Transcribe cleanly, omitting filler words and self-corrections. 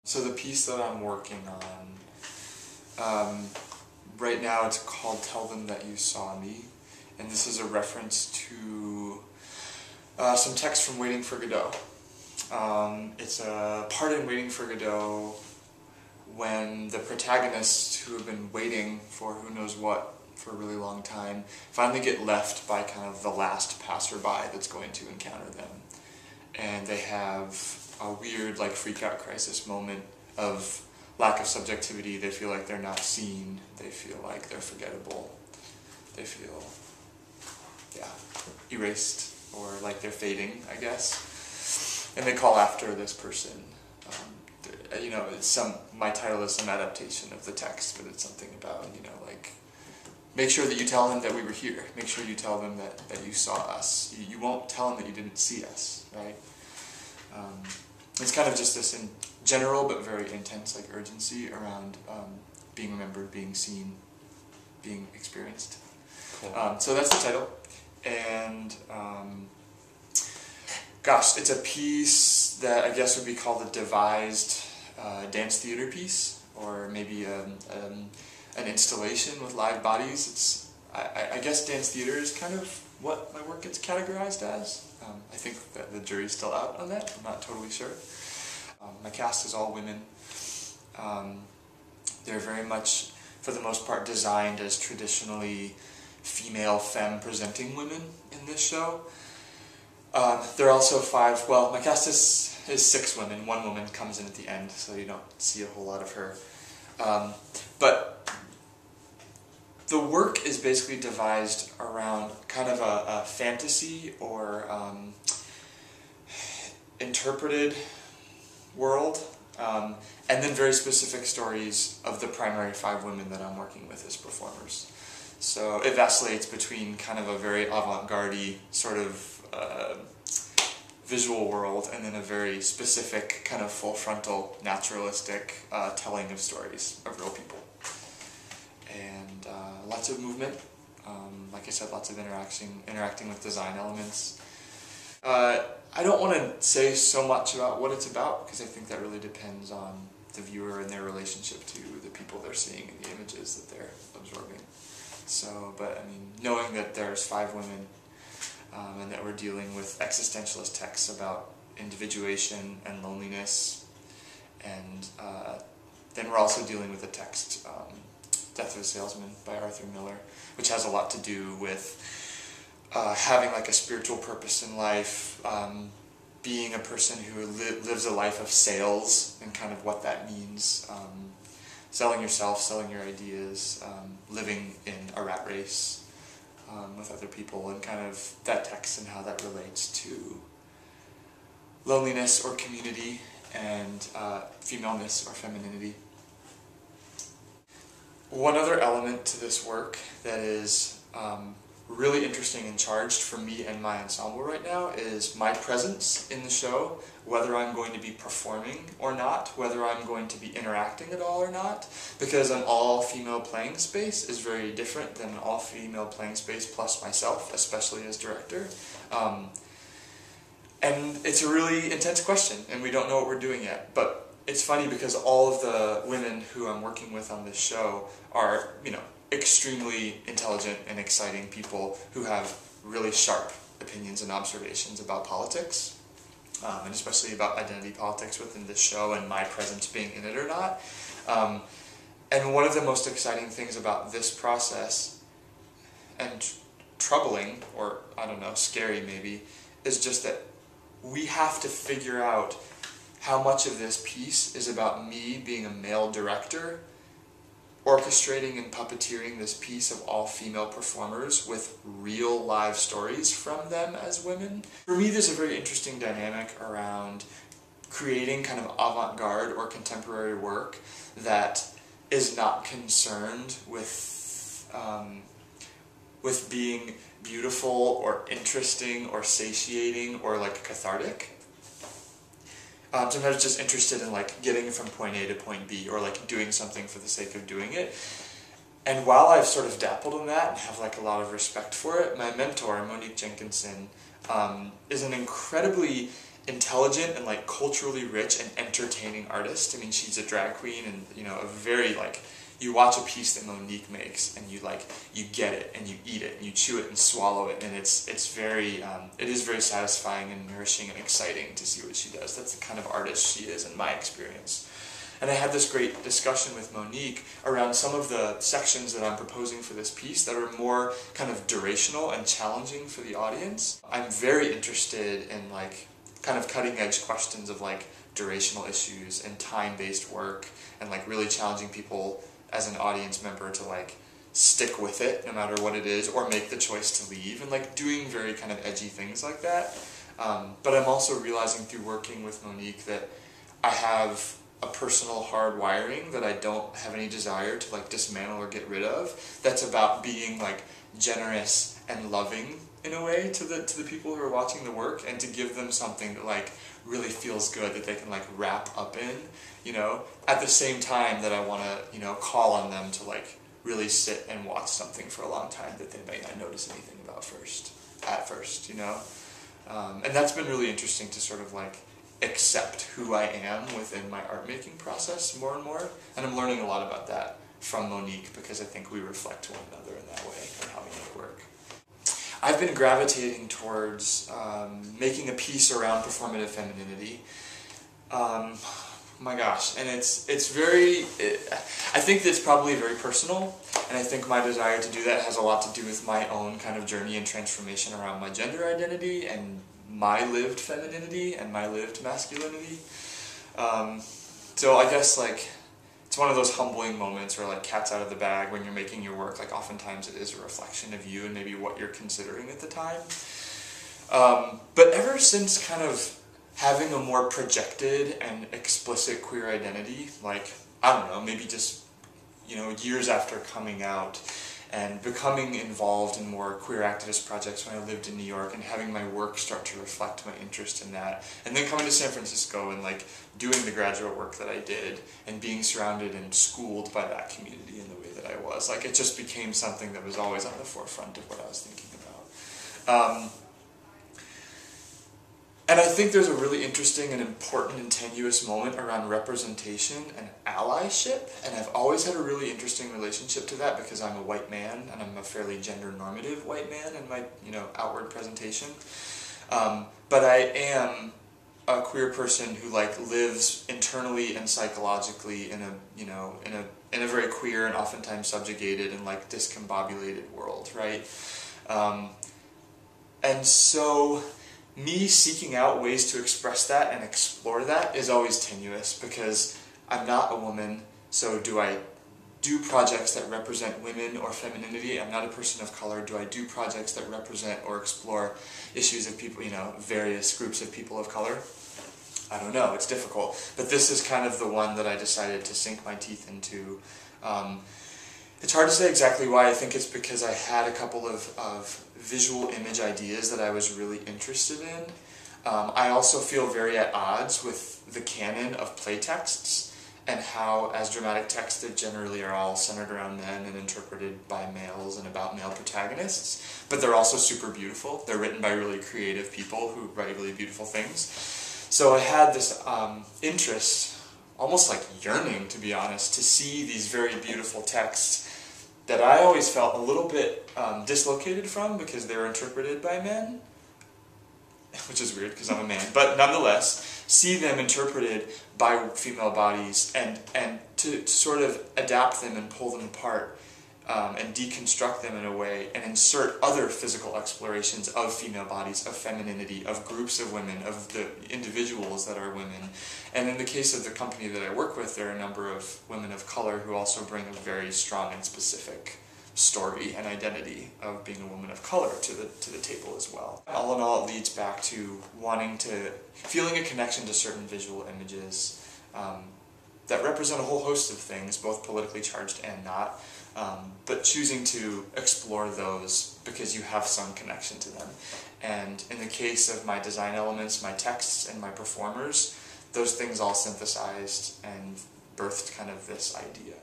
So the piece that I'm working on, right now it's called Tell Them That You Saw Me, and this is a reference to some text from Waiting for Godot. It's a part in Waiting for Godot when the protagonists, who have been waiting for who knows what for a really long time, finally get left by kind of the last passerby that's going to encounter them. And they have a weird, like, freak-out crisis moment of lack of subjectivity. They feel like they're not seen. They feel like they're forgettable. They feel, erased, or like they're fading, I guess. And they call after this person. My title is some adaptation of the text, but it's something about, like, make sure that you tell them that we were here. Make sure you tell them that you saw us. You won't tell them that you didn't see us, right? It's kind of just this in general but very intense, like, urgency around being remembered, being seen, being experienced. Cool. So that's the title, and gosh, it's a piece that I guess would be called a devised dance theater piece, or maybe an installation with live bodies. I guess dance theater is kind of what my work gets categorized as. I think that the jury's still out on that. I'm not totally sure. My cast is all women. They're very much, for the most part, designed as traditionally female, femme-presenting women in this show. There are also my cast is 6 women. 1 woman comes in at the end, so you don't see a whole lot of her. But the work is basically devised around kind of a fantasy or interpreted world, and then very specific stories of the primary 5 women that I'm working with as performers. So it vacillates between kind of a very avant-garde-y sort of visual world, and then a very specific kind of full-frontal, naturalistic telling of stories of real people. And lots of movement, like I said, lots of interacting with design elements. I don't want to say so much about what it's about, because I think that really depends on the viewer and their relationship to the people they're seeing and the images that they're absorbing. So, but I mean, knowing that there's 5 women, and that we're dealing with existentialist texts about individuation and loneliness, and then we're also dealing with the text Death of a Salesman by Arthur Miller, which has a lot to do with having like a spiritual purpose in life, being a person who lives a life of sales, and kind of what that means, selling yourself, selling your ideas, living in a rat race with other people, and kind of that text and how that relates to loneliness or community, and femaleness or femininity. One other element to this work that is really interesting and charged for me and my ensemble right now is my presence in the show, whether I'm going to be performing or not, whether I'm going to be interacting at all or not, because an all-female playing space is very different than an all-female playing space plus myself, especially as director. And it's a really intense question, and we don't know what we're doing yet, but it's funny because all of the women who I'm working with on this show are, extremely intelligent and exciting people who have really sharp opinions and observations about politics, and especially about identity politics within this show and my presence being in it or not. And one of the most exciting things about this process, and troubling, or I don't know, scary maybe, is just that we have to figure out how much of this piece is about me being a male director, orchestrating and puppeteering this piece of all-female performers with real live stories from them as women. For me, there's a very interesting dynamic around creating kind of avant-garde or contemporary work that is not concerned with being beautiful or interesting or satiating or like cathartic. Sometimes just interested in like getting from point A to point B, or like doing something for the sake of doing it. And while I've sort of dabbled in that and have like a lot of respect for it, my mentor, Monique Jenkinson, is an incredibly intelligent and like culturally rich and entertaining artist. I mean, she's a drag queen and, you know, a very like, you watch a piece that Monique makes and you get it and you eat it and you chew it and swallow it, and it's very, it is very satisfying and nourishing and exciting to see what she does. That's the kind of artist she is in my experience. And I had this great discussion with Monique around some of the sections that I'm proposing for this piece that are more kind of durational and challenging for the audience. I'm very interested in like kind of cutting edge questions of like durational issues and time-based work, and like really challenging people as an audience member to like stick with it no matter what it is, or make the choice to leave, and like doing very kind of edgy things like that. But I'm also realizing through working with Monique that I have a personal hard wiring that I don't have any desire to like dismantle or get rid of, that's about being like generous and loving in a way to the people who are watching the work, and to give them something that like really feels good that they can like wrap up in, you know, at the same time that I want to, you know, call on them to like really sit and watch something for a long time that they may not notice anything about at first, you know. And that's been really interesting to sort of like accept who I am within my art making process more and more, and I'm learning a lot about that from Monique, because I think we reflect one another in that way and how we make work. I've been gravitating towards making a piece around performative femininity. My gosh, and it's very, I think that's probably very personal, and I think my desire to do that has a lot to do with my own kind of journey and transformation around my gender identity and my lived femininity and my lived masculinity. So I guess like it's one of those humbling moments where like cat's out of the bag when you're making your work. Like oftentimes it is a reflection of you and maybe what you're considering at the time. But ever since kind of having a more projected and explicit queer identity, like, I don't know, maybe just, you know, years after coming out and becoming involved in more queer activist projects when I lived in New York, and having my work start to reflect my interest in that, and then coming to San Francisco and like doing the graduate work that I did and being surrounded and schooled by that community in the way that I was, like it just became something that was always on the forefront of what I was thinking about. And I think there's a really interesting and important and tenuous moment around representation and allyship, and I've always had a really interesting relationship to that because I'm a white man, and I'm a fairly gender-normative white man in my, you know, outward presentation. But I am a queer person who like lives internally and psychologically in a, you know, in a very queer and oftentimes subjugated and like discombobulated world, right? And so me seeking out ways to express that and explore that is always tenuous, because I'm not a woman, so do I do projects that represent women or femininity? I'm not a person of color. Do I do projects that represent or explore issues of people, you know, various groups of people of color? I don't know, it's difficult. But this is kind of the one that I decided to sink my teeth into. It's hard to say exactly why. I think it's because I had a couple of visual image ideas that I was really interested in. I also feel very at odds with the canon of playtexts, and how, as dramatic texts, they generally are all centered around men and interpreted by males and about male protagonists, but they're also super beautiful. They're written by really creative people who write really beautiful things. So I had this interest, almost like yearning to be honest, to see these very beautiful texts that I always felt a little bit dislocated from because they were interpreted by men, which is weird because I'm a man, but nonetheless, see them interpreted by female bodies and to sort of adapt them and pull them apart and deconstruct them in a way and insert other physical explorations of female bodies, of femininity, of groups of women, of the individuals that are women. And in the case of the company that I work with, there are a number of women of color who also bring a very strong and specific story and identity of being a woman of color to the table as well. All in all, it leads back to feeling a connection to certain visual images that represent a whole host of things, both politically charged and not, but choosing to explore those because you have some connection to them. And in the case of my design elements, my texts, and my performers, those things all synthesized and birthed kind of this idea.